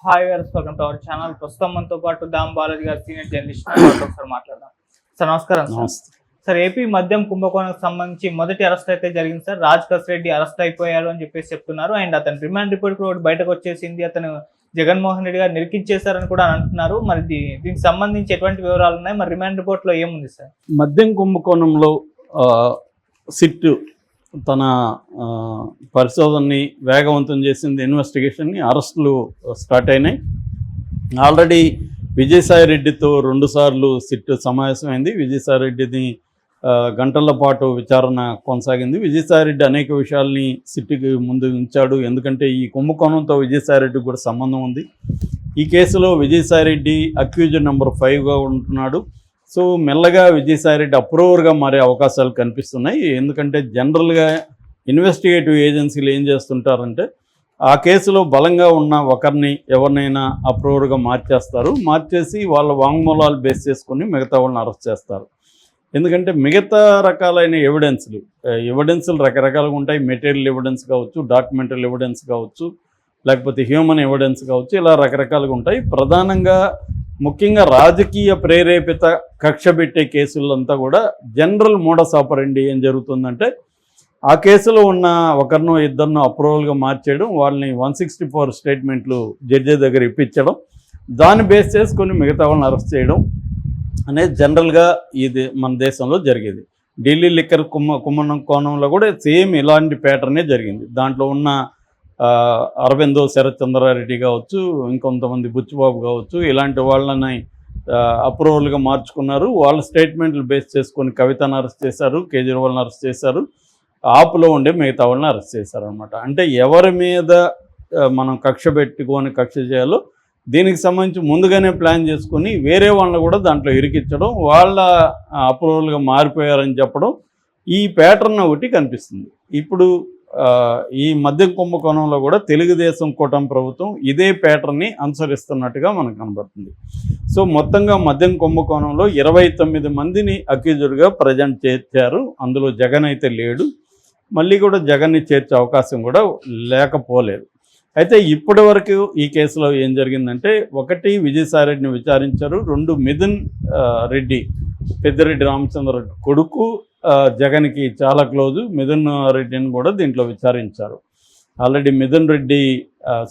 Hi గారు, welcome to our channel. ప్రస్తుతం మనతో పాటు దామ్ బాలాజీ గారు, సీనియర్ జర్నలిస్ట్. ఒకసారి మాట్లాడదాం సార్. నమస్కారం సార్. ఏపీ మద్యం కుంభకోణానికి సంబంధించి మొదటి అరెస్ట్ అయితే జరిగింది సార్. రాజ్ కసిరెడ్డి అరెస్ట్ అయిపోయాడు అని చెప్పేసి చెప్తున్నారు. అండ్ అతని రిమాండ్ రిపోర్ట్ కూడా బయటకు వచ్చేసింది. అతను జగన్మోహన్ రెడ్డి గారు నిరికించేశారని కూడా అంటున్నారు. మరి దీనికి సంబంధించి ఎటువంటి వివరాలు ఉన్నాయి? మరి రిమాండ్ రిపోర్ట్ లో ఏముంది సార్? మద్యం కుంభకోణంలో సిట్ తన పరిశోధనని వేగవంతం చేసింది, ఇన్వెస్టిగేషన్ని, అరెస్టులు స్టార్ట్ అయినాయి. ఆల్రెడీ విజయసాయి రెడ్డితో 2 సార్లు సిట్ సమావేశమైంది. విజయసాయి రెడ్డిని గంటల పాటు విచారణ కొనసాగింది. విజయసాయి రెడ్డి అనేక విషయాల్ని సిట్కి ముందు ఉంచాడు. ఎందుకంటే ఈ కుంభకోణంతో విజయసాయి రెడ్డికి కూడా సంబంధం ఉంది. ఈ కేసులో విజయసాయి రెడ్డి అక్యూజ్డ్ నెంబర్ 5గా ఉంటున్నాడు. సో మెల్లగా విజయసాయిరెడ్డి అప్రూవర్గా మారే అవకాశాలు కనిపిస్తున్నాయి. ఎందుకంటే జనరల్గా ఇన్వెస్టిగేటివ్ ఏజెన్సీలు ఏం చేస్తుంటారంటే ఆ కేసులో బలంగా ఉన్న ఒకరిని ఎవరినైనా అప్రూవర్గా మార్చేసి వాళ్ళ వాంగ్మూలాలు బేస్ చేసుకొని మిగతా వాళ్ళని అరెస్ట్ చేస్తారు. ఎందుకంటే మిగతా రకాలైన ఎవిడెన్సులు రకరకాలుగా ఉంటాయి. మెటీరియల్ ఎవిడెన్స్ కావచ్చు, డాక్యుమెంటల్ ఎవిడెన్స్ కావచ్చు, లేకపోతే హ్యూమన్ ఎవిడెన్స్ కావచ్చు, ఇలా రకరకాలుగా ఉంటాయి. ప్రధానంగా ముఖ్యంగా రాజకీయ ప్రేరేపిత కక్ష పెట్టే కేసులంతా కూడా జనరల్ మోడస్ ఆపరెండి ఏం జరుగుతుందంటే ఆ కేసులో ఉన్న ఒకరినో ఇద్దరినో అప్రూవల్గా మార్చేయడం, వాళ్ళని 164 స్టేట్మెంట్లు జడ్జి దగ్గర ఇప్పించడం, దాన్ని బేస్ చేసుకొని మిగతా వాళ్ళని అరెస్ట్ చేయడం అనేది జనరల్గా ఇది మన దేశంలో జరిగేది. ఢిల్లీ లిక్కర్ కుంభకోణంలో కూడా సేమ్ ఇలాంటి ప్యాటర్నే జరిగింది. దాంట్లో ఉన్న అరవిందో శరత్ చంద్రారెడ్డి కావచ్చు, ఇంకొంతమంది బుచ్చిబాబు కావచ్చు, ఇలాంటి వాళ్ళని అప్రూవల్గా మార్చుకున్నారు. వాళ్ళ స్టేట్మెంట్లు బేస్ చేసుకొని కవితను అరెస్ట్ చేశారు, కేజ్రీవాల్ని అరెస్ట్ చేశారు, ఆపులో ఉండే మిగతా వాళ్ళని అరెస్ట్ చేశారు అనమాట. అంటే ఎవరి మీద మనం కక్ష చేయాలో దీనికి సంబంధించి ముందుగానే ప్లాన్ చేసుకొని వేరే వాళ్ళని కూడా దాంట్లో ఇరికించడం, వాళ్ళ అప్రూవల్గా మారిపోయారని చెప్పడం, ఈ ప్యాటర్న్ ఒకటి కనిపిస్తుంది. ఇప్పుడు ఈ మద్యం కుంభకోణంలో కూడా తెలుగుదేశం కూటమి ప్రభుత్వం ఇదే ప్యాటర్న్ని అనుసరిస్తున్నట్టుగా మనకు కనబడుతుంది. సో మొత్తంగా మద్యం కుంభకోణంలో 29 మందిని అక్యూజ్డ్గా ప్రజెంట్ చేర్చారు. అందులో జగన్ అయితే లేడు. మళ్ళీ కూడా జగన్ని చేర్చే అవకాశం కూడా లేకపోలేదు. అయితే ఇప్పటి వరకు ఈ కేసులో ఏం జరిగిందంటే, 1 విజయసాయిరెడ్డిని విచారించారు, 2 మిథున్ రెడ్డి, పెద్దిరెడ్డి రామచంద్ర కొడుకు, జగన్కి చాలా క్లోజు మిథున్ రెడ్డిని కూడా దీంట్లో విచారించారు. ఆల్రెడీ మిథున్ రెడ్డి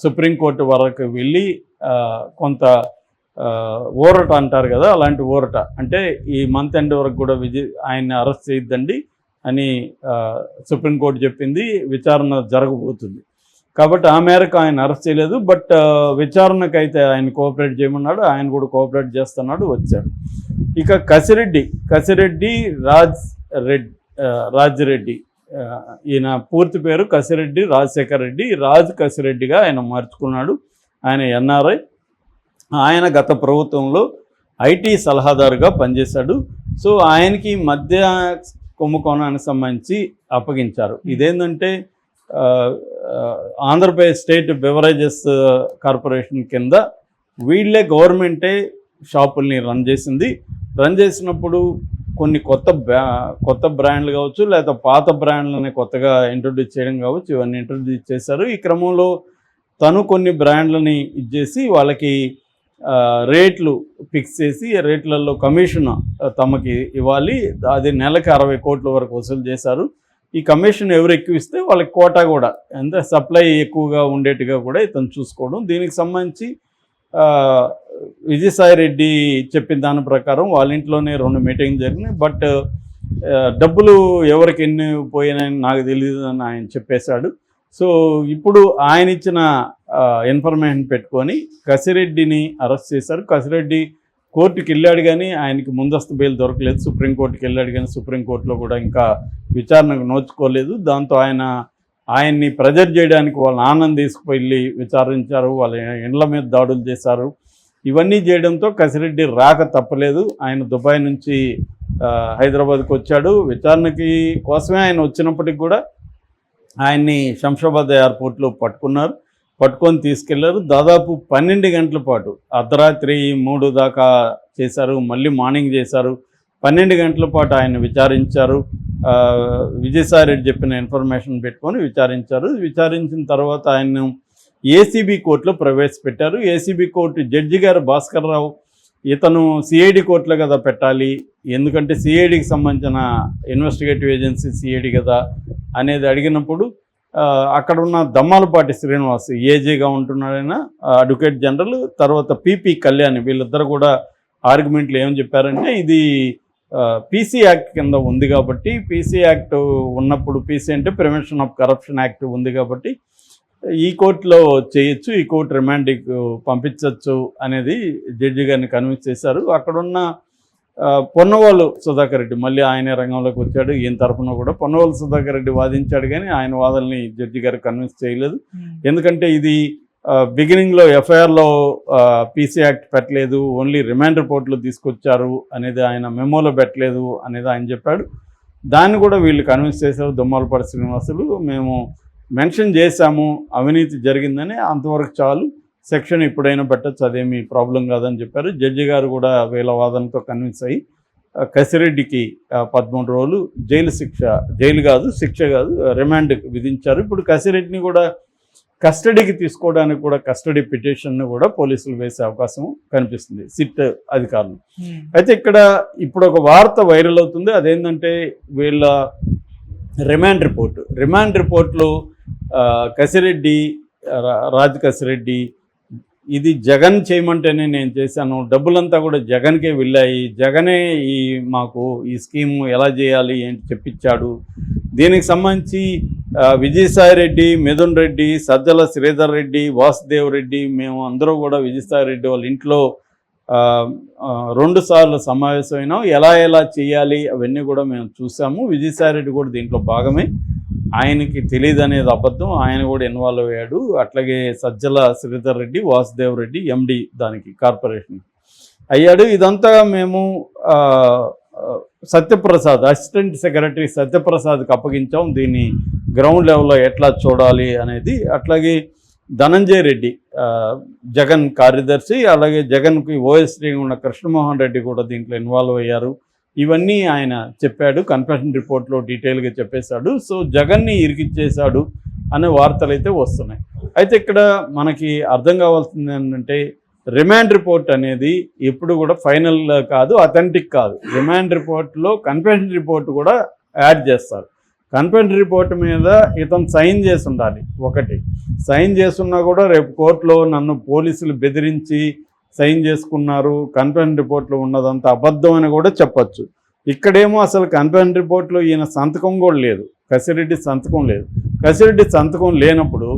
సుప్రీంకోర్టు వరకు వెళ్ళి కొంత ఊరట అంటారు కదా, అలాంటి ఊరట అంటే ఈ మంత్ ఎండ్ వరకు కూడా ఆయన్ని అరెస్ట్ చేయొద్దండి అని సుప్రీంకోర్టు చెప్పింది. విచారణ జరగబోతుంది కాబట్టి ఆ మేరకు ఆయన అరెస్ట్ చేయలేదు. బట్ విచారణకైతే ఆయన కోఆపరేట్ చేయమన్నాడు, ఆయన కూడా కోఆపరేట్ చేస్తున్నాడు, వచ్చాడు. ఇక కసిరెడ్డి రాజిరెడ్డి, ఈయన పూర్తి పేరు కసిరెడ్డి రాజశేఖర్ రెడ్డి, రాజ్ కసిరెడ్డిగా ఆయన మార్చుకున్నాడు. ఆయన ఎన్ఆర్ఐ. ఆయన గత ప్రభుత్వంలో ఐటీ సలహాదారుగా పనిచేశాడు. సో ఆయనకి మధ్య కుంభకోణానికి సంబంధించి అప్పగించారు. ఇదేంటంటే ఆంధ్రప్రదేశ్ స్టేట్ బెవరేజెస్ కార్పొరేషన్ కింద వీళ్ళే గవర్నమెంటే షాపుల్ని రన్ చేసినప్పుడు కొన్ని కొత్త బ్రాండ్లు కావచ్చు, లేదా పాత బ్రాండ్లని కొత్తగా ఇంట్రొడ్యూస్ చేయడం కావచ్చు, ఇవన్నీ ఇంట్రొడ్యూస్ చేశారు. ఈ క్రమంలో తను కొన్ని బ్రాండ్లని ఇచ్చేసి వాళ్ళకి రేట్లు ఫిక్స్ చేసి రేట్లలో కమిషన్ తమకి ఇవ్వాలి. అది నెలకు 60 కోట్ల వరకు వసూలు చేశారు. ఈ కమిషన్ ఎవరు ఎక్కువ ఇస్తే వాళ్ళకి కోటా కూడా అంటే సప్లై ఎక్కువగా ఉండేట్టుగా కూడా ఇతను చూసుకోవడం. దీనికి సంబంధించి విజయసాయి రెడ్డి చెప్పిన దాని ప్రకారం వాళ్ళ ఇంట్లోనే 2 మీటింగ్ జరిగినాయి. బట్ డబ్బులు ఎవరికి ఎన్ని పోయినాయని నాకు తెలియదు అని ఆయన చెప్పేశాడు. సో ఇప్పుడు ఆయన ఇచ్చిన ఇన్ఫర్మేషన్ పెట్టుకొని కసిరెడ్డిని అరెస్ట్ చేశారు. కసిరెడ్డి కోర్టుకి వెళ్ళాడు కానీ ఆయనకి ముందస్తు బెయిల్ దొరకలేదు. సుప్రీంకోర్టుకి వెళ్ళాడు కానీ సుప్రీంకోర్టులో కూడా ఇంకా విచారణకు నోచుకోలేదు. దాంతో ఆయన్ని ప్రెజర్ చేయడానికి వాళ్ళ నాన్నని తీసుకువెళ్ళి విచారించారు, వాళ్ళ ఇండ్ల మీద దాడులు చేశారు. ఇవన్నీ చేయడంతో కసిరెడ్డి రాక తప్పలేదు. ఆయన దుబాయ్ నుంచి హైదరాబాద్కి వచ్చాడు. విచారణకి కోసమే ఆయన వచ్చినప్పటికి కూడా ఆయన్ని శంషాబాద్ ఎయిర్పోర్ట్లో పట్టుకొని తీసుకెళ్లారు. దాదాపు 12 గంటల పాటు అర్ధరాత్రి 3 దాకా చేశారు, మళ్ళీ మార్నింగ్ చేశారు. 12 గంటల పాటు ఆయన విచారించారు. విజయసాయి రెడ్డి చెప్పిన ఇన్ఫర్మేషన్ పెట్టుకొని విచారించారు. విచారించిన తర్వాత ఆయన్ను ఏసీబీ కోర్టులో ప్రవేశపెట్టారు. ఏసీబీ కోర్టు జడ్జి గారు భాస్కర్ రావు ఇతను సిఐడి కోర్టులో కదా పెట్టాలి, ఎందుకంటే సిఐడికి సంబంధించిన ఇన్వెస్టిగేటివ్ ఏజెన్సీ సిఐడి కదా అనేది అడిగినప్పుడు అక్కడున్న దమ్మాలపాటి శ్రీనివాస్ ఏజీగా ఉంటున్నాడైనా అడ్వకేట్ జనరల్, తర్వాత పిపి కళ్యాణ్, వీళ్ళిద్దరు కూడా ఆర్గ్యుమెంట్లు ఏమని చెప్పారంటే ఇది పీసీ యాక్ట్ కింద ఉంది కాబట్టి, పీసీ యాక్ట్ ఉన్నప్పుడు, పీసీ అంటే ప్రివెన్షన్ ఆఫ్ కరప్షన్ యాక్ట్ ఉంది కాబట్టి ఈ కోర్టులో చేయొచ్చు, ఈ కోర్టు రిమాండ్కి పంపించవచ్చు అనేది జడ్జి గారిని కన్విన్స్ చేశారు. అక్కడున్న పొన్నవాళ్ళు సుధాకర్ రెడ్డి మళ్ళీ ఆయనే రంగంలోకి వచ్చాడు. ఈయన తరఫున కూడా పొన్నవాళ్ళు సుధాకర్ రెడ్డి వాదించాడు, కానీ ఆయన వాదనని జడ్జి గారు కన్విన్స్ చేయలేదు. ఎందుకంటే ఇది బిగినింగ్లో ఎఫ్ఐఆర్లో పీసీ యాక్ట్ పెట్టలేదు, ఓన్లీ రిమాండ్ రిపోర్ట్లు తీసుకొచ్చారు అనేది ఆయన మెమోలో పెట్టలేదు అనేది ఆయన చెప్పాడు. దాన్ని కూడా వీళ్ళు కన్విన్స్ చేశారు దొమ్మలపాటి శ్రీనివాసులు. మేము మెన్షన్ చేశాము అవినీతి జరిగిందని, అంతవరకు చాలు, సెక్షన్ ఇప్పుడైనా పెట్టచ్చు, అదేమీ ప్రాబ్లం కాదని చెప్పారు. జడ్జి గారు కూడా వీళ్ళ వాదనతో కన్విన్స్ అయ్యి కసిరెడ్డికి 13 రోజులు శిక్ష కాదు రిమాండ్ విధించారు. ఇప్పుడు కసిరెడ్డిని కూడా కస్టడీకి తీసుకోవడానికి కూడా కస్టడీ పిటిషన్ను కూడా పోలీసులు వేసే అవకాశం కనిపిస్తుంది సిట్ అధికారులు. అయితే ఇక్కడ ఇప్పుడు ఒక వార్త వైరల్ అవుతుంది, అదేంటంటే వీళ్ళ రిమాండ్ రిపోర్ట్లో కసిరెడ్డి, కసిరెడ్డి ఇది జగన్ చేయమంటేనే నేను చేశాను, డబ్బులంతా కూడా జగన్కే వెళ్ళాయి, జగనే మాకు ఈ స్కీమ్ ఎలా చేయాలి ఏంటి చెప్పించాడు, దీనికి సంబంధించి విజయసాయి రెడ్డి, మిథున్ రెడ్డి, సజ్జల శ్రీధర్ రెడ్డి, వాసుదేవ్ రెడ్డి, మేము అందరూ కూడా విజయసాయి రెడ్డి వాళ్ళ ఇంట్లో 2 సార్లు సమావేశమైనాం, ఎలా చేయాలి అవన్నీ కూడా మేము చూసాము. విజయసాయి రెడ్డి కూడా దీంట్లో భాగమే, ఆయనకి తెలియదు అనేది అబద్ధం, ఆయన కూడా ఇన్వాల్వ్ అయ్యాడు. అట్లాగే సజ్జల శ్రీధర్ రెడ్డి, వాసుదేవ్ రెడ్డి ఎండి దానికి కార్పొరేషన్ అయ్యాడు. ఇదంతా మేము సత్యప్రసాద్, అసిస్టెంట్ సెక్రటరీ సత్యప్రసాద్కి అప్పగించాం, దీన్ని గ్రౌండ్ లెవెల్లో ఎట్లా చూడాలి అనేది. అట్లాగే ధనంజయ రెడ్డి జగన్ కార్యదర్శి, అలాగే జగన్కి ఓఎస్డీ ఉన్న కృష్ణమోహన్ రెడ్డి కూడా దీంట్లో ఇన్వాల్వ్ అయ్యారు. ఇవన్నీ ఆయన చెప్పాడు, కన్ఫెషన్ రిపోర్ట్లో డీటెయిల్గా చెప్పేశాడు. సో జగన్ని ఇరికిచ్చేశాడు అనే వార్తలు అయితే వస్తున్నాయి. అయితే ఇక్కడ మనకి అర్థం కావాల్సింది ఏంటంటే రిమాండ్ రిపోర్ట్ అనేది ఎప్పుడు కూడా ఫైనల్ కాదు, అథెంటిక్ కాదు. రిమాండ్ రిపోర్ట్లో కన్ఫెషన్ రిపోర్ట్ కూడా యాడ్ చేస్తారు. కన్ఫెషన్ రిపోర్ట్ మీద ఇతను సైన్ చేసి ఉండాలి. ఒకటి సైన్ చేసున్నా కూడా రేపు కోర్టులో నన్ను పోలీసులు బెదిరించి సైన్ చేసుకున్నారు, కన్ఫెషన్ రిపోర్ట్లో ఉన్నదంతా అబద్ధం అని కూడా చెప్పచ్చు. ఇక్కడేమో అసలు కన్ఫెషన్ రిపోర్ట్లో ఈయన సంతకం కూడా లేదు, కసిరెడ్డి సంతకం లేదు. కసిరెడ్డి సంతకం లేనప్పుడు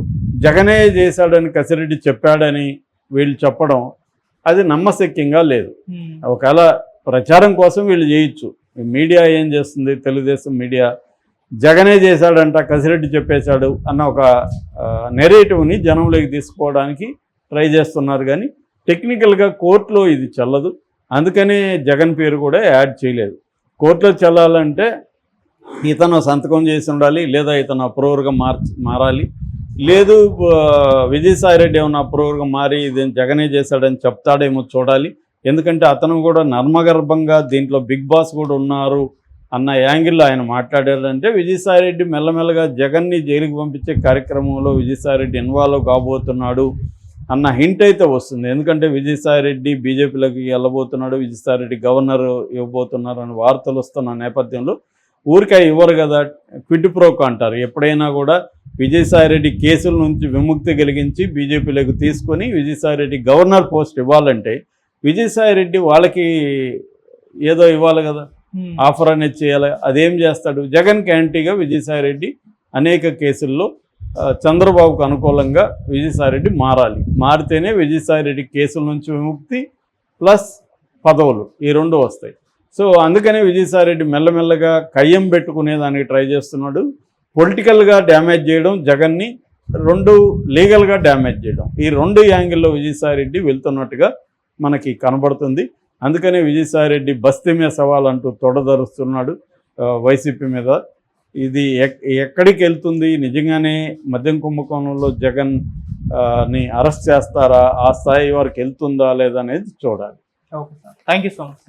జగనే చేశాడని కసిరెడ్డి చెప్పాడని వీళ్ళు చెప్పడం అది నమ్మశక్యంగా లేదు. ఒకవేళ ప్రచారం కోసం వీళ్ళు చేయొచ్చు. మీడియా ఏం చేస్తుంది, తెలుగుదేశం మీడియా జగనే చేశాడంట, కసిరెడ్డి చెప్పేశాడు అన్న ఒక నెరేటివ్ని జనంలోకి తీసుకోవడానికి ట్రై చేస్తున్నారు, కానీ టెక్నికల్గా కోర్టులో ఇది చెల్లదు. అందుకనే జగన్ పేరు కూడా యాడ్ చేయలేదు. కోర్టులో చెల్లాలంటే ఇతను సంతకం చేసి ఉండాలి, లేదా ఇతను అప్రూవర్గా మారాలి, లేదు విజయసాయి రెడ్డి ఏమన్నా అప్రూవర్గా మారి ఇది జగనే చేశాడని చెప్తాడేమో చూడాలి. ఎందుకంటే అతను కూడా నర్మగర్భంగా దీంట్లో బిగ్ బాస్ కూడా ఉన్నారు అన్న యాంగిల్లో ఆయన మాట్లాడారంటే విజయసాయి రెడ్డి మెల్లమెల్లగా జగన్ని జైలుకి పంపించే కార్యక్రమంలో విజయసాయి రెడ్డి ఇన్వాల్వ్ కాబోతున్నాడు అన్న హింట్ అయితే వస్తుంది. ఎందుకంటే విజయసాయి రెడ్డి బీజేపీలోకి వెళ్ళబోతున్నాడు, విజయసాయి రెడ్డి గవర్నర్ ఇవ్వబోతున్నారు అని వార్తలు వస్తున్న నేపథ్యంలో ఊరికే ఇవ్వరు కదా, క్విడ్ ప్రోకో అంటారు. ఎప్పుడైనా కూడా విజయసాయి రెడ్డి కేసుల నుంచి విముక్తి కలిగించి బీజేపీలోకి తీసుకొని విజయసాయి రెడ్డి గవర్నర్ పోస్ట్ ఇవ్వాలంటే విజయసాయి రెడ్డి వాళ్ళకి ఏదో ఇవ్వాలి కదా, ఆఫర్ అనేది చేయాలి. అదేం చేస్తాడు? జగన్కి యాంటీగా విజయసాయి రెడ్డి అనేక కేసుల్లో చంద్రబాబుకు అనుకూలంగా విజయసాయి రెడ్డి మారాలి. మారితేనే విజయసాయి రెడ్డి కేసుల నుంచి విముక్తి ప్లస్ పదవులు ఈ 2 వస్తాయి. సో అందుకనే విజయసాయి రెడ్డి మెల్లమెల్లగా కయ్యం పెట్టుకునేదానికి ట్రై చేస్తున్నాడు. పొలిటికల్గా డ్యామేజ్ చేయడం జగన్ని, 2 లీగల్గా డ్యామేజ్ చేయడం, ఈ 2 యాంగిల్లో విజయసాయి రెడ్డి వెళ్తున్నట్టుగా మనకి కనబడుతుంది. అందుకనే విజయసాయి రెడ్డి బస్తీ మీద సవాల్ అంటూ తొడదరుస్తున్నాడు వైసీపీ మీద. ఇది ఎక్కడికి వెళ్తుంది? నిజంగానే మద్యం కుంభకోణంలో జగన్ ని అరెస్ట్ చేస్తారా, ఆ స్థాయి వరకు వెళ్తుందా లేదా అనేది చూడాలి. Okay sir, thank you so much.